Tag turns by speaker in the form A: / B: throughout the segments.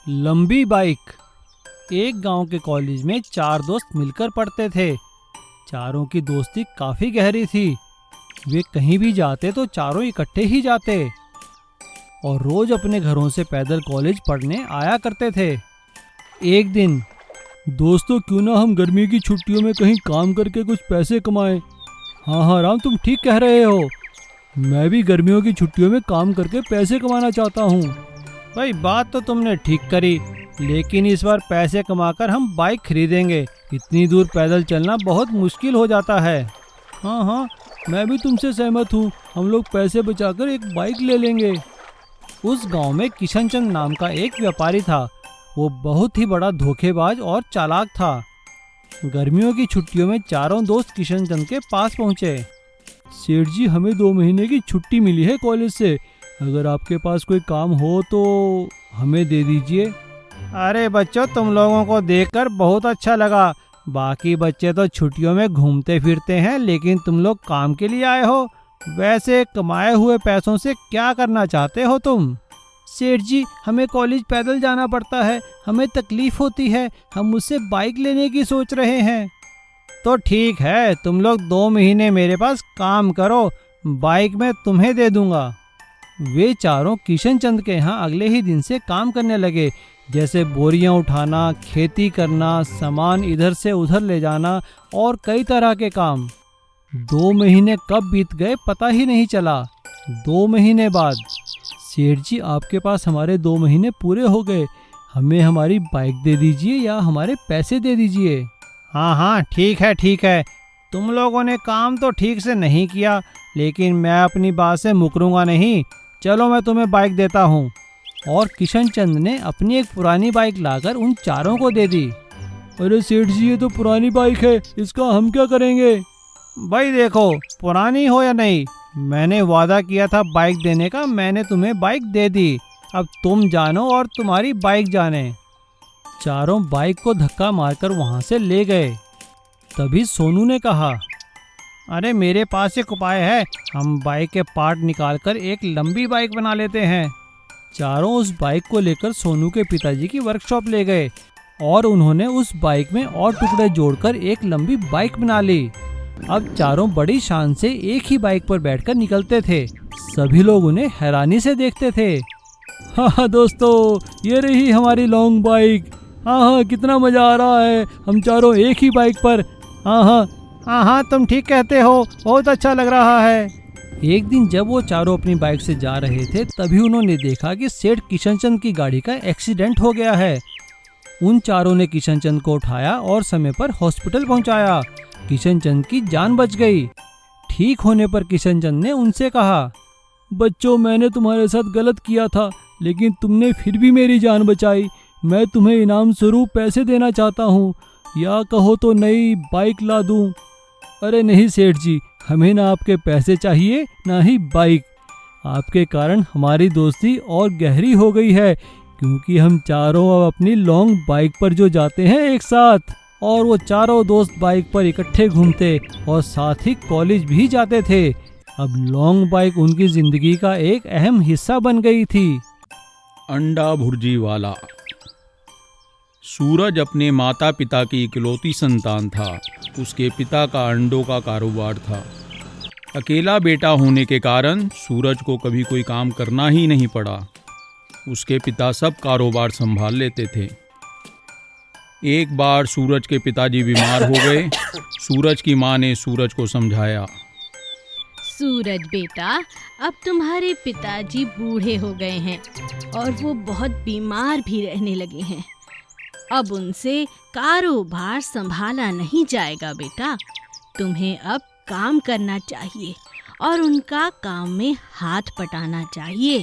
A: लंबी बाइक। एक गांव के कॉलेज में चार दोस्त मिलकर पढ़ते थे। चारों की दोस्ती काफी गहरी थी। वे कहीं भी जाते तो चारों इकट्ठे ही जाते और रोज अपने घरों से पैदल कॉलेज पढ़ने आया करते थे। एक दिन, दोस्तों क्यों ना हम गर्मी की छुट्टियों में कहीं काम करके कुछ पैसे कमाएं। हाँ राम, तुम ठीक कह रहे हो। मैं भी गर्मियों की छुट्टियों में काम करके पैसे कमाना चाहता हूँ। भाई बात तो तुमने ठीक करी, लेकिन इस बार पैसे कमाकर हम बाइक खरीदेंगे। इतनी दूर पैदल चलना बहुत मुश्किल हो जाता है। हाँ, मैं भी तुमसे सहमत हूँ। हम लोग पैसे बचाकर एक बाइक ले लेंगे। उस गांव में किशन चंद नाम का एक व्यापारी था। वो बहुत ही बड़ा धोखेबाज और चालाक था। गर्मियों की छुट्टियों में चारों दोस्त किशन चंद के पास पहुँचे। सेठ जी, हमें 2 महीने की छुट्टी मिली है कॉलेज से। अगर आपके पास कोई काम हो तो हमें दे दीजिए। अरे बच्चों, तुम लोगों को देखकर बहुत अच्छा लगा। बाकी बच्चे तो छुट्टियों में घूमते फिरते हैं, लेकिन तुम लोग काम के लिए आए हो। वैसे कमाए हुए पैसों से क्या करना चाहते हो तुम? सेठ जी, हमें कॉलेज पैदल जाना पड़ता है, हमें तकलीफ होती है। हम मुझसे बाइक लेने की सोच रहे हैं। तो ठीक है, तुम लोग 2 महीने मेरे पास काम करो, बाइक मैं तुम्हें दे दूंगा। वे चारों किशन चंद के यहाँ अगले ही दिन से काम करने लगे, जैसे बोरियां उठाना, खेती करना, सामान इधर से उधर ले जाना और कई तरह के काम। 2 महीने कब बीत गए पता ही नहीं चला। 2 महीने बाद, सेठ जी आपके पास हमारे 2 महीने पूरे हो गए। हमें हमारी बाइक दे दीजिए या हमारे पैसे दे दीजिए। हाँ, ठीक है। तुम लोगों ने काम तो ठीक से नहीं किया, लेकिन मैं अपनी बात से मुकरूंगा नहीं। चलो मैं तुम्हें बाइक देता हूँ। और किशन चंद ने अपनी एक पुरानी बाइक लाकर उन चारों को दे दी। अरे सेठ जी, ये तो पुरानी बाइक है, इसका हम क्या करेंगे? भाई देखो, पुरानी हो या नहीं, मैंने वादा किया था बाइक देने का, मैंने तुम्हें बाइक दे दी। अब तुम जानो और तुम्हारी बाइक जाने। चारों बाइक को धक्का मारकर वहां से ले गए। तभी सोनू ने कहा, अरे मेरे पास एक उपाय है। हम बाइक के पार्ट निकालकर एक लंबी बाइक बना लेते हैं। चारों उस बाइक को लेकर सोनू के पिताजी की वर्कशॉप ले गए और उन्होंने उस बाइक में और टुकड़े जोड़कर एक लंबी बाइक बना ली। अब चारों बड़ी शान से एक ही बाइक पर बैठकर निकलते थे। सभी लोग उन्हें हैरानी से देखते थे। हाँ दोस्तों, ये रही हमारी लॉन्ग बाइक। हाँ, कितना मजा आ रहा है। हम चारों एक ही बाइक पर। हाँ, तुम ठीक कहते हो, बहुत अच्छा लग रहा है। एक दिन जब वो चारों अपनी बाइक से जा रहे थे, तभी उन्होंने देखा कि सेठ किशन चंद की गाड़ी का एक्सीडेंट हो गया है। उन चारों ने किशन चंद को उठाया और समय पर हॉस्पिटल पहुंचाया। किशन चंद की जान बच गई। ठीक होने पर किशन चंद ने उनसे कहा, बच्चों, मैंने तुम्हारे साथ गलत किया था, लेकिन तुमने फिर भी मेरी जान बचाई। मैं तुम्हें इनाम स्वरूप पैसे देना चाहता हूँ, या कहो तो नई बाइक ला दूँ। अरे नहीं सेठ जी, हमें ना आपके पैसे चाहिए ना ही बाइक। आपके कारण हमारी दोस्ती और गहरी हो गई है, क्योंकि हम चारों अब अपनी लॉन्ग बाइक पर जो जाते हैं एक साथ। और वो चारों दोस्त बाइक पर इकट्ठे घूमते और साथ ही कॉलेज भी जाते थे। अब लॉन्ग बाइक उनकी जिंदगी का एक अहम हिस्सा बन गई थी।
B: अंडा भुर्जी वाला। सूरज अपने माता पिता की इकलौती संतान था। उसके पिता का अंडों का कारोबार था। अकेला बेटा होने के कारण सूरज को कभी कोई काम करना ही नहीं पड़ा। उसके पिता सब कारोबार संभाल लेते थे। एक बार सूरज के पिताजी बीमार हो गए। सूरज की माँ ने सूरज को समझाया,
C: सूरज बेटा, अब तुम्हारे पिताजी बूढ़े हो गए हैं और वो बहुत बीमार भी रहने लगे हैं। अब उनसे कारोबार संभाला नहीं जाएगा बेटा। तुम्हें अब काम करना चाहिए और उनका काम में हाथ पटाना चाहिए।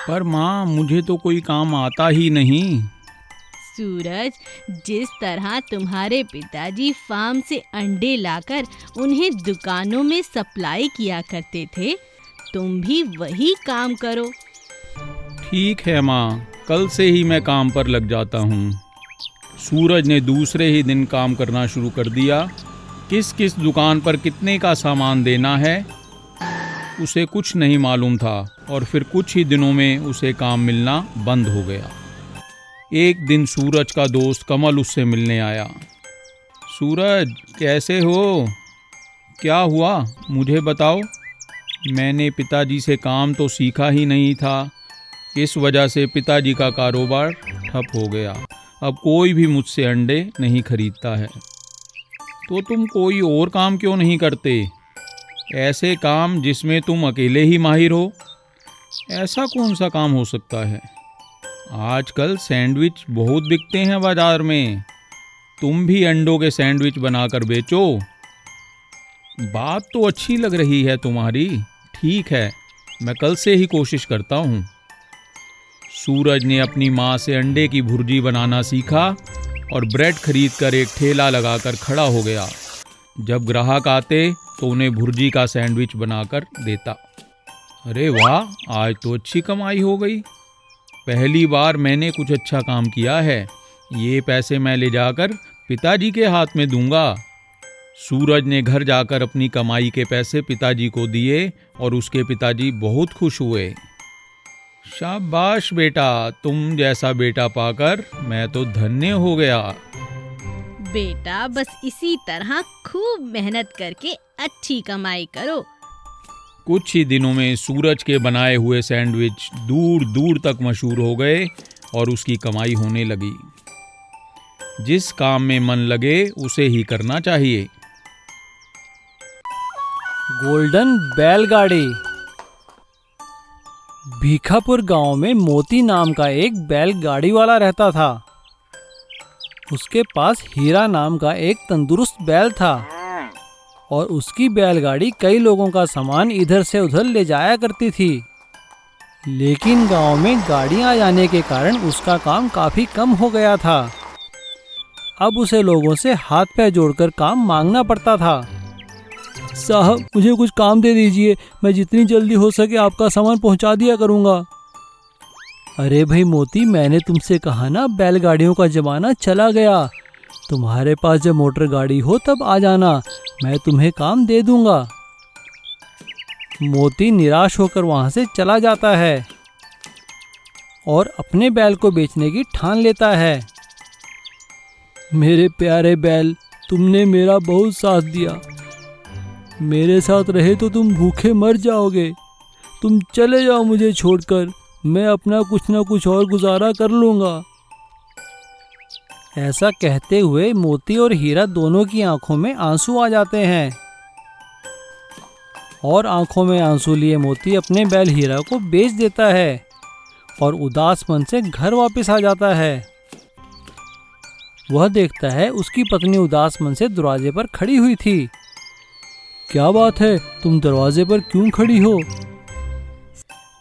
B: पर माँ, मुझे तो कोई काम आता ही नहीं।
C: सूरज, जिस तरह तुम्हारे पिताजी फार्म से अंडे लाकर उन्हें दुकानों में सप्लाई किया करते थे, तुम भी वही काम करो।
B: ठीक है माँ, कल से ही मैं काम पर लग जाता हूँ। सूरज ने दूसरे ही दिन काम करना शुरू कर दिया। किस किस दुकान पर कितने का सामान देना है उसे कुछ नहीं मालूम था और फिर कुछ ही दिनों में उसे काम मिलना बंद हो गया। एक दिन सूरज का दोस्त कमल उससे मिलने आया। सूरज, कैसे हो? क्या हुआ, मुझे बताओ। मैंने पिताजी से काम तो सीखा ही नहीं था। इस वजह से पिताजी का कारोबार ठप हो गया। अब कोई भी मुझसे अंडे नहीं खरीदता है। तो तुम कोई और काम क्यों नहीं करते? ऐसे काम जिसमें तुम अकेले ही माहिर हो। ऐसा कौन सा काम हो सकता है? आजकल सैंडविच बहुत बिकते हैं बाजार में। तुम भी अंडों के सैंडविच बनाकर बेचो। बात तो अच्छी लग रही है तुम्हारी। ठीक है, मैं कल से ही कोशिश करता हूँ। सूरज ने अपनी माँ से अंडे की भुर्जी बनाना सीखा और ब्रेड खरीदकर एक ठेला लगाकर खड़ा हो गया। जब ग्राहक आते तो उन्हें भुर्जी का सैंडविच बनाकर देता। अरे वाह, आज तो अच्छी कमाई हो गई। पहली बार मैंने कुछ अच्छा काम किया है। ये पैसे मैं ले जाकर पिताजी के हाथ में दूंगा। सूरज ने घर जाकर अपनी कमाई के पैसे पिताजी को दिए और उसके पिताजी बहुत खुश हुए। शाबाश बेटा, तुम जैसा बेटा पाकर मैं तो धन्य हो गया।
C: बेटा, बस इसी तरह खूब मेहनत करके अच्छी कमाई करो।
B: कुछ ही दिनों में सूरज के बनाए हुए सैंडविच दूर दूर तक मशहूर हो गए और उसकी कमाई होने लगी। जिस काम में मन लगे उसे ही करना चाहिए।
A: गोल्डन बैलगाड़ी। भीखापुर गांव में मोती नाम का एक बैलगाड़ी वाला रहता था। उसके पास हीरा नाम का एक तंदुरुस्त बैल था और उसकी बैलगाड़ी कई लोगों का सामान इधर से उधर ले जाया करती थी। लेकिन गांव में गाड़ियां आ जाने के कारण उसका काम काफी कम हो गया था। अब उसे लोगों से हाथ पैर जोड़कर काम मांगना पड़ता था। साहब, मुझे कुछ काम दे दीजिए, मैं जितनी जल्दी हो सके आपका सामान पहुंचा दिया करूंगा। अरे भाई मोती, मैंने तुमसे कहा ना, बैलगाड़ियों का जमाना चला गया। तुम्हारे पास जब मोटर गाड़ी हो तब आ जाना, मैं तुम्हें काम दे दूंगा। मोती निराश होकर वहां से चला जाता है और अपने बैल को बेचने की ठान लेता है। मेरे प्यारे बैल, तुमने मेरा बहुत साथ दिया। मेरे साथ रहे तो तुम भूखे मर जाओगे। तुम चले जाओ मुझे छोड़कर, मैं अपना कुछ ना कुछ और गुजारा कर लूँगा। ऐसा कहते हुए मोती और हीरा दोनों की आंखों में आंसू आ जाते हैं और आंखों में आंसू लिए मोती अपने बैल हीरा को बेच देता है और उदास मन से घर वापस आ जाता है। वह देखता है उसकी पत्नी उदास मन से दरवाजे पर खड़ी हुई थी। क्या बात है, तुम दरवाजे पर क्यों खड़ी हो?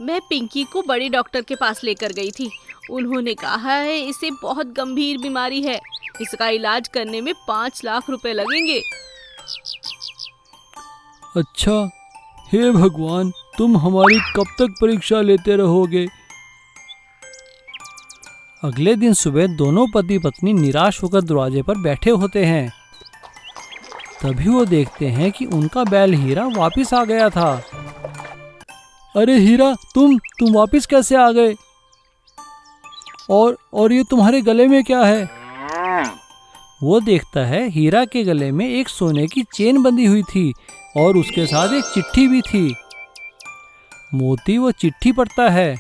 D: मैं पिंकी को बड़े डॉक्टर के पास लेकर गई थी। उन्होंने कहा है इसे बहुत गंभीर बीमारी है, इसका इलाज करने में 5 लाख रुपए लगेंगे।
A: अच्छा, हे भगवान, तुम हमारी कब तक परीक्षा लेते रहोगे? अगले दिन सुबह दोनों पति पत्नी निराश होकर दरवाजे पर बैठे होते हैं। तभी वो देखते हैं कि उनका बैल हीरा वापस आ गया था। अरे हीरा, तुम वापस कैसे आ गए? और ये तुम्हारे गले में क्या है? वो देखता है हीरा के गले में एक सोने की चेन बंधी हुई थी और उसके साथ एक चिट्ठी भी थी। मोती वो चिट्ठी पढ़ता है।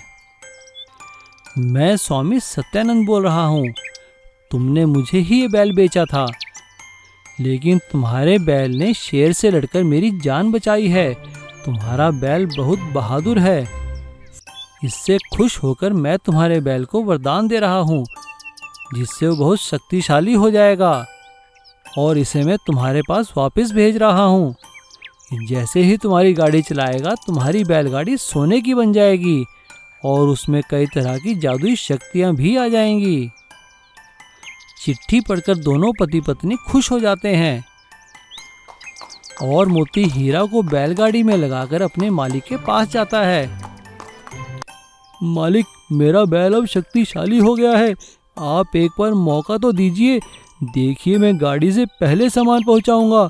A: मैं स्वामी सत्यानंद बोल रहा हूँ। तुमने मुझे ही ये बैल बेचा था, लेकिन तुम्हारे बैल ने शेर से लड़कर मेरी जान बचाई है। तुम्हारा बैल बहुत बहादुर है। इससे खुश होकर मैं तुम्हारे बैल को वरदान दे रहा हूँ, जिससे वो बहुत शक्तिशाली हो जाएगा और इसे मैं तुम्हारे पास वापस भेज रहा हूँ। जैसे ही तुम्हारी गाड़ी चलाएगा, तुम्हारी बैलगाड़ी सोने की बन जाएगी और उसमें कई तरह की जादुई शक्तियाँ भी आ जाएंगी। चिट्ठी पढ़कर दोनों पति पत्नी खुश हो जाते हैं और मोती हीरा को बैलगाड़ी में लगाकर अपने मालिक के पास जाता है। मालिक, मेरा बैल अब शक्तिशाली हो गया है। आप एक बार मौका तो दीजिए। देखिए, मैं गाड़ी से पहले सामान पहुंचाऊंगा।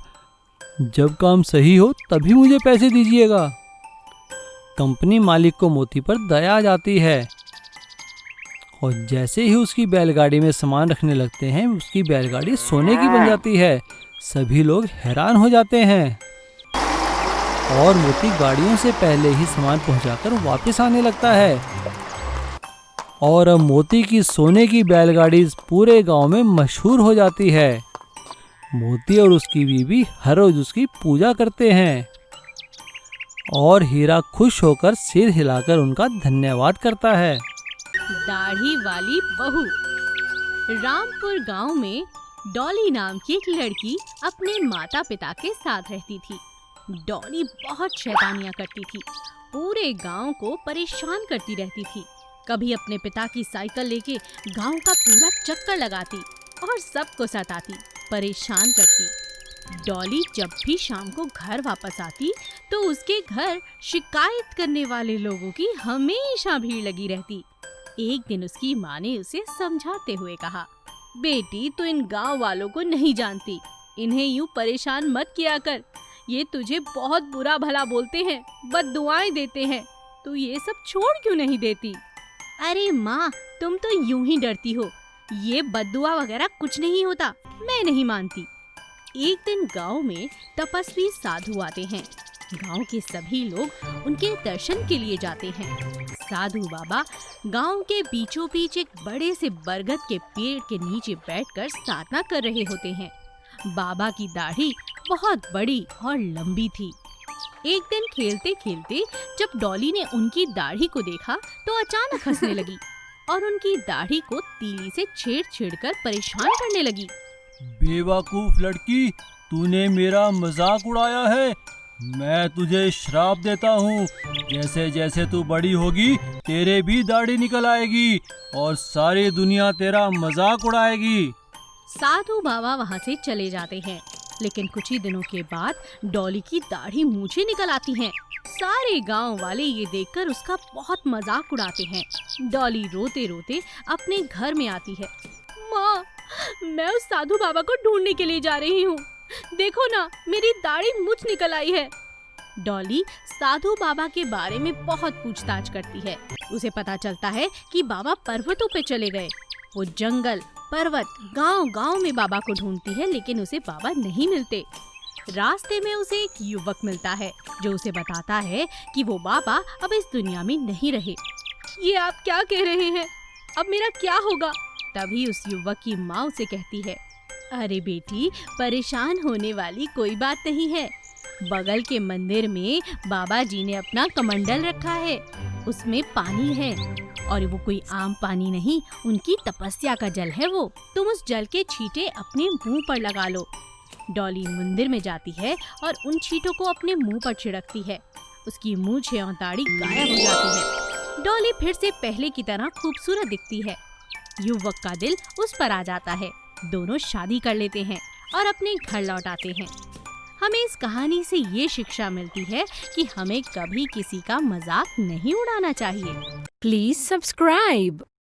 A: जब काम सही हो तभी मुझे पैसे दीजिएगा। कंपनी मालिक को मोती पर दया आ जाती है और जैसे ही उसकी बैलगाड़ी में सामान रखने लगते हैं उसकी बैलगाड़ी सोने की बन जाती है। सभी लोग हैरान हो जाते हैं और मोती गाड़ियों से पहले ही सामान पहुंचाकर वापस आने लगता है। और अब मोती की सोने की बैलगाड़ी पूरे गांव में मशहूर हो जाती है। मोती और उसकी बीवी हर रोज उसकी पूजा करते हैं और हीरा खुश होकर सिर हिलाकर उनका धन्यवाद करता है।
C: दाढ़ी वाली बहू। रामपुर गांव में डॉली नाम की एक लड़की अपने माता पिता के साथ रहती थी। डॉली बहुत शैतानियां करती थी, पूरे गांव को परेशान करती रहती थी। कभी अपने पिता की साइकिल लेके गांव का पूरा चक्कर लगाती और सबको सताती, परेशान करती। डॉली जब भी शाम को घर वापस आती तो उसके घर शिकायत करने वाले लोगों की हमेशा भीड़ लगी रहती। एक दिन उसकी माँ ने उसे समझाते हुए कहा, बेटी तू इन गांव वालों को नहीं जानती, इन्हें यूं परेशान मत किया कर। ये तुझे बहुत बुरा भला बोलते हैं, बद्दुआएं देते हैं, तू ये सब छोड़ क्यों नहीं देती? अरे माँ, तुम तो यूं ही डरती हो, ये बद्दुआ वगैरह कुछ नहीं होता, मैं नहीं मानती। एक दिन गांव में तपस्वी साधु आते हैं। गांव के सभी लोग उनके दर्शन के लिए जाते हैं। साधु बाबा गांव के बीचों बीच एक बड़े से बरगद के पेड़ के नीचे बैठकर साधना कर रहे होते हैं। बाबा की दाढ़ी बहुत बड़ी और लंबी थी। एक दिन खेलते खेलते जब डॉली ने उनकी दाढ़ी को देखा तो अचानक हंसने लगी और उनकी दाढ़ी को तीली से छेड़ कर परेशान करने लगी।
A: बेवकूफ लड़की, तूने मेरा मजाक उड़ाया है। मैं तुझे श्राप देता हूँ, जैसे जैसे तू बड़ी होगी तेरे भी दाढ़ी निकल आएगी और सारी दुनिया तेरा मजाक उड़ाएगी।
C: साधु बाबा वहाँ से चले जाते हैं, लेकिन कुछ ही दिनों के बाद डॉली की दाढ़ी मूंछें निकल आती हैं। सारे गांव वाले ये देखकर उसका बहुत मजाक उड़ाते हैं। डॉली रोते रोते अपने घर में आती है। माँ, मैं उस साधु बाबा को ढूंढने के लिए जा रही हूँ, देखो ना मेरी दाढ़ी मूंछ निकल आई है। डॉली साधु बाबा के बारे में बहुत पूछताछ करती है। उसे पता चलता है कि बाबा पर्वतों पे चले गए। वो जंगल, पर्वत, गांव-गांव में बाबा को ढूंढती है, लेकिन उसे बाबा नहीं मिलते। रास्ते में उसे एक युवक मिलता है जो उसे बताता है कि वो बाबा अब इस दुनिया में नहीं रहे। ये आप क्या कह रहे हैं? अब मेरा क्या होगा? तभी उस युवक की माँ उसे कहती है, अरे बेटी, परेशान होने वाली कोई बात नहीं है। बगल के मंदिर में बाबा जी ने अपना कमंडल रखा है, उसमें पानी है और वो कोई आम पानी नहीं, उनकी तपस्या का जल है वो। तुम उस जल के छींटे अपने मुंह पर लगा लो। डॉली मंदिर में जाती है और उन छींटों को अपने मुंह पर छिड़कती है। उसकी मूंछें और दाढ़ी गायब हो जाती है। डॉली फिर से पहले की तरह खूबसूरत दिखती है। युवक का दिल उस पर आ जाता है। दोनों शादी कर लेते हैं और अपने घर लौट आते हैं। हमें इस कहानी से ये शिक्षा मिलती है कि हमें कभी किसी का मजाक नहीं उड़ाना चाहिए।
E: Please subscribe.